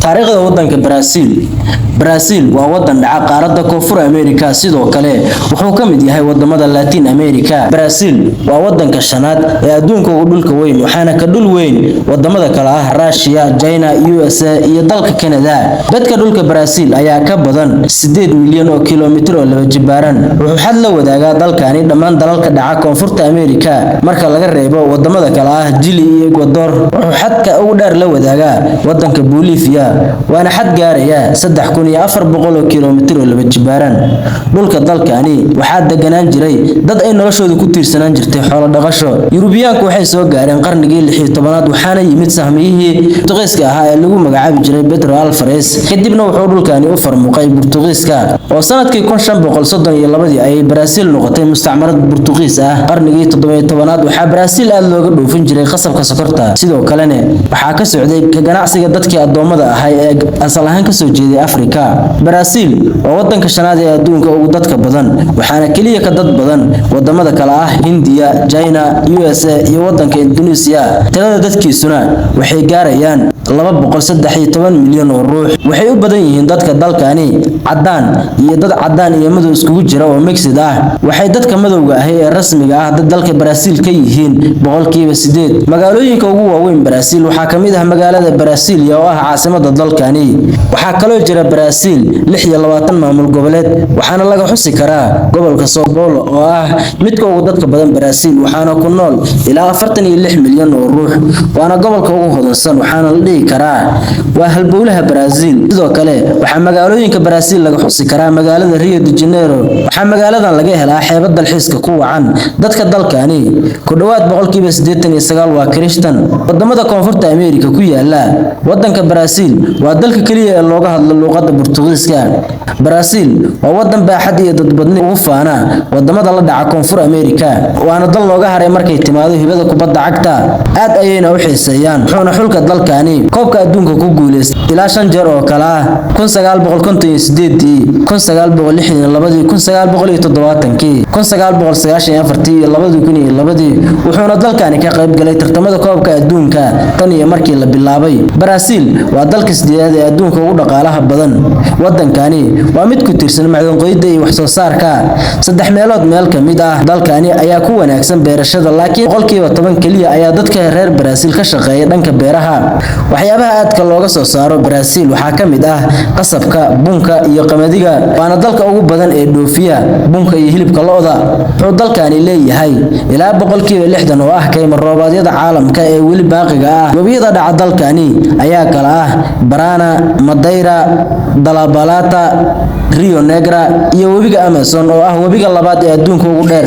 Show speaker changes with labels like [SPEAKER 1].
[SPEAKER 1] taariikhda wadanka Brazil waa wadan dhaca qaaradda Koonfur Ameerika sidoo kale wuxuu ka mid yahay wadamada Latin America. Brazil waa wadanka shanaad ee adduunka ugu dhulka weyn waxaana ka dhul weyn wadamada kale ah Russia, China, USA iyo dalka Canada. Dadka dhulka Brazil ayaa ka badan 8 milyan oo kiiloomitir oo laba jibaaran. Wuxuu xad la wadaagaa dalkani dhammaan dalalka dhaca Koonfurta Ameerika marka laga reebo wadamada kale ah Chile iyo Ecuador. Wuxuu xadka ugu dheer la wadaagaa wadanka Bolivia waana xad gaaraya 3400 kiiloomitir oo laba jibaaran. Dhulka dalkani waxaa deganaan jiray dad ay noloshoodu ku tiirsanaan jirtay xoolo dhaqasho. Yurubiyaanku waxay soo gaareen qarnigii 16aad waxaana yimid sahmiyihii Portugiiska ahaa ee lagu magacaabi jiray Pedro Alvarez. Kadibna wuxuu dhulkani u farmuqay Portugiiska oo sanadkii 1532 ay Brazil noqotay mustacmarad Portugiis ah. Qarnigii 17aad waxaa Brazil aad looga dhoofin jiray qasabka sokorta. Sidoo kalena waxaa ka socday ka ganacsiga dadkii adoomada ahaa ee asal ahaan ka soo jeeday Afrika. Brazil waa wadanka shanaad ee adduunka ugu dadka badan waxaana kaliya ka dad badan wadamada kale ah Hindiya, China, USA iyo wadanka Indonesia. Tirada dadkiisuna waxay gaarayaan 213 milyan oo ruux. Waxay u badan yihiin dadka dalkani cadaan iyo dad cadaan iyo madow iskugu jira oo mixed ah. Waxay dadka madowga ah ee rasmiga ah dalka Brazil ka yihiin 8%. Magaalooyinka ugu waaweyn Brazil waxaa kamid ah magaalada Brasilia oo ah caasimadda dalkani. Waxaa kaloo jira Brazil 26 maamul goboleed waxaana laga xusi karaa gobolka São Paulo oo ah midka ugu dadka badan Brazil waxaana ku nool ilaa 46 milyan oo ruux. Waana gobolka ugu hodansan waxaana la dhihi karaa waa halbowlaha Brazil. Sidoo kale waxaa magaalooyinka Brazil laga xusi karaa magaalada Rio de Janeiro. Waxaa magaaladan laga helaa xeebad dalxiiska ku wacan. Dadka dalkani ku dhawaad 89% waa Kirishtan. Wadamada Koonfurta Ameerika ku yaala wadanka Brazil waa dalka kaliya ee looga hadlo luqadda Portugiiska. Brazil waa wadan baaxad iyo dad badni ugu faana wadamada la dhaca Koonfur Ameerika waana dal looga haray markay timaado hibada kubadda cagta. Aad ayayna u xiiseeyaan wuxuuna xulka dalkani koobka adduunka ku guuleystay ilaa 5 jeer oo kala ah 1958, 1962, 1970, 1994 iyo 2002. Wuxuuna dalkani ka qayb galay tartamada koobka adduunka tan iyo markii la bilaabay. Brazil waa dalka sideedaad ee adduunka ugu dhaqaalaha badan. Wadankani waa mid ku tiirsan macdan qoyda iyo wax soo saarka. 3 meelood meel ka mid ah dalkani ayaa ku wanaagsan beerashada laakiin 10% kaliya ayaa dadka reer Brazil ka shaqeeya dhanka beeraha. Waxyaabaha aadka looga soo saaro Brazil waxaa ka mid ah qasabka, bunka iyo qamadiga. Waana dalka ugu badan ee dhoofiya bunka iyo hilibka lo'da. Wuxuu dalkani leeyahay ilaa 60% oo ah kaymo roobadyada caalamka ee weli baaqiga ah. Wabiyada dhaca dalkani ayaa kala ah Parana, Madeira, Dalabalata, Rio Negra iyo webiga Amazon oo ah webiga labaad ee adduunka ugu dheer.